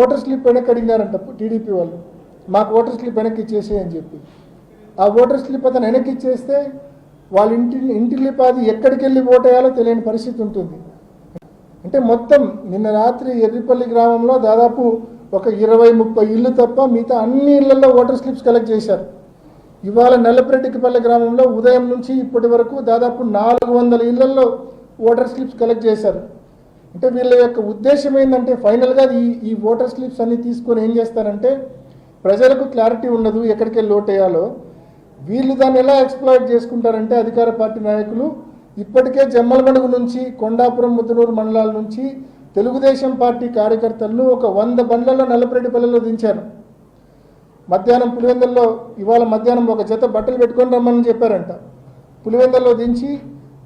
Voter slip వెనక్కి అడిగినారంట TDP వాళ్ళు, మాకు ఓటర్ స్లిప్ వెనక్కి ఇచ్చేసేయని చెప్పి. ఆ ఓటర్ స్లిప్ అతను వెనక్కి ఇచ్చేస్తే వాళ్ళ ఇంటిల్లిపాది ఎక్కడికి వెళ్ళి ఓటేయాలో తెలియని పరిస్థితి ఉంటుంది. అంటే మొత్తం నిన్న రాత్రి ఎర్రిపల్లి గ్రామంలో దాదాపు ఒక 20-30 ఇళ్ళు తప్ప మిగతా అన్ని ఇళ్లలో ఓటర్ స్లిప్స్ కలెక్ట్ చేశారు. ఇవాళ నల్లపరెడ్డిపల్లి గ్రామంలో ఉదయం నుంచి ఇప్పటి వరకు దాదాపు 400 ఇళ్లలో ఓటర్ స్లిప్స్ కలెక్ట్ చేశారు. అంటే వీళ్ళ యొక్క ఉద్దేశం ఏంటంటే ఫైనల్గా ఈ ఓటర్ స్లిప్స్ అన్ని తీసుకొని ఏం చేస్తారంటే ప్రజలకు క్లారిటీ ఉండదు ఎక్కడికి వెళ్ళి ఓటేయాలో. వీళ్ళు దాన్ని ఎలా ఎక్స్ప్లాయిట్ చేసుకుంటారంటే అధికార పార్టీ నాయకులు ఇప్పటికే జమ్మలమడుగు నుంచి కొండాపురం ముద్దనూరు మండలాల నుంచి తెలుగుదేశం పార్టీ కార్యకర్తలను ఒక 100 బండ్లలో నల్లపరెడ్డిపల్లిలో దించారు. మధ్యాహ్నం పులివెందుల్లో ఇవాళ మధ్యాహ్నం ఒక జత బట్టలు పెట్టుకొని రమ్మని చెప్పారంట. పులివెందుల్లో దించి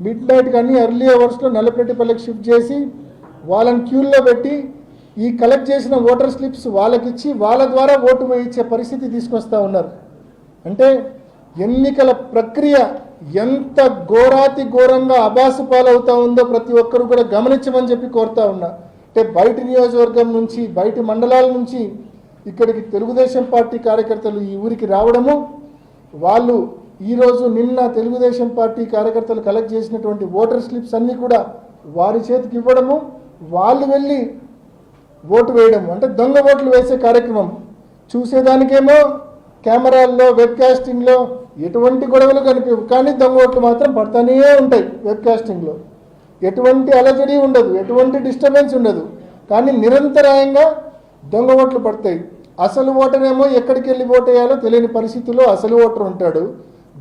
మిడ్ నైట్ కానీ ఎర్లీ అవర్స్లో నల్లపరెడ్డిపల్లికి షిఫ్ట్ చేసి వాళ్ళని క్యూల్లో పెట్టి ఈ కలెక్ట్ చేసిన ఓటర్ స్లిప్స్ వాళ్ళకిచ్చి వాళ్ళ ద్వారా ఓటు వేయించే పరిస్థితి తీసుకొస్తూ ఉన్నారు. అంటే ఎన్నికల ప్రక్రియ ఎంత ఘోరాతి ఘోరంగా అబాసు పాలవుతూ ఉందో ప్రతి ఒక్కరు కూడా గమనించమని చెప్పి కోరుతా ఉన్నా. అంటే బయటి నియోజకవర్గం నుంచి బయటి మండలాల నుంచి ఇక్కడికి తెలుగుదేశం పార్టీ కార్యకర్తలు ఈ ఊరికి రావడము, వాళ్ళు ఈరోజు నిన్న తెలుగుదేశం పార్టీ కార్యకర్తలు కలెక్ట్ చేసినటువంటి ఓటర్ స్లిప్స్ అన్నీ కూడా వారి చేతికి ఇవ్వడము, వాళ్ళు వెళ్ళి ఓటు వేయడము. అంటే దొంగ ఓట్లు వేసే కార్యక్రమం చూసేదానికేమో కెమెరాల్లో వెబ్కాస్టింగ్లో ఎటువంటి గొడవలు కనిపించవు, కానీ దొంగ ఓట్లు మాత్రం పడతానే ఉంటాయి. వెబ్కాస్టింగ్లో ఎటువంటి అలజడి ఉండదు, ఎటువంటి డిస్టర్బెన్స్ ఉండదు, కానీ నిరంతరాయంగా దొంగ ఓట్లు పడతాయి. అసలు ఓటరేమో ఎక్కడికి వెళ్ళి ఓటేయాలో తెలియని పరిస్థితుల్లో అసలు ఓటర్ ఉంటాడు.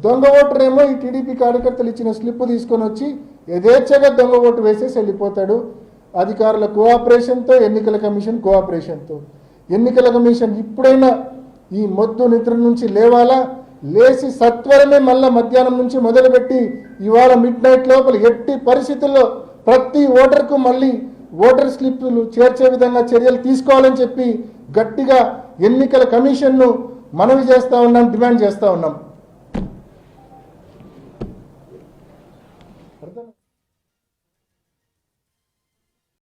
దొంగ ఓటరేమో ఈ టీడీపీ కార్యకర్తలు ఇచ్చిన స్లిప్ తీసుకొని వచ్చి యథేచ్ఛగా దొంగ ఓటు వేసేసి వెళ్ళిపోతాడు. అధికారుల కోఆపరేషన్తో, ఎన్నికల కమిషన్ కోఆపరేషన్తో. ఎన్నికల కమిషన్ ఇప్పుడైనా ఈ మొద్దు నిద్ర నుంచి లేవాలా, లేచి సత్వరమే మళ్ళా మధ్యాహ్నం నుంచి మొదలుపెట్టి ఇవాళ మిడ్ నైట్ లోపల ఎట్టి పరిస్థితుల్లో ప్రతి ఓటర్కు మళ్ళీ ఓటర్ స్లిప్లు చేర్చే విధంగా చర్యలు తీసుకోవాలని చెప్పి గట్టిగా ఎన్నికల కమిషన్ను మనవి చేస్తూ ఉన్నాం, డిమాండ్ చేస్తూ ఉన్నాం.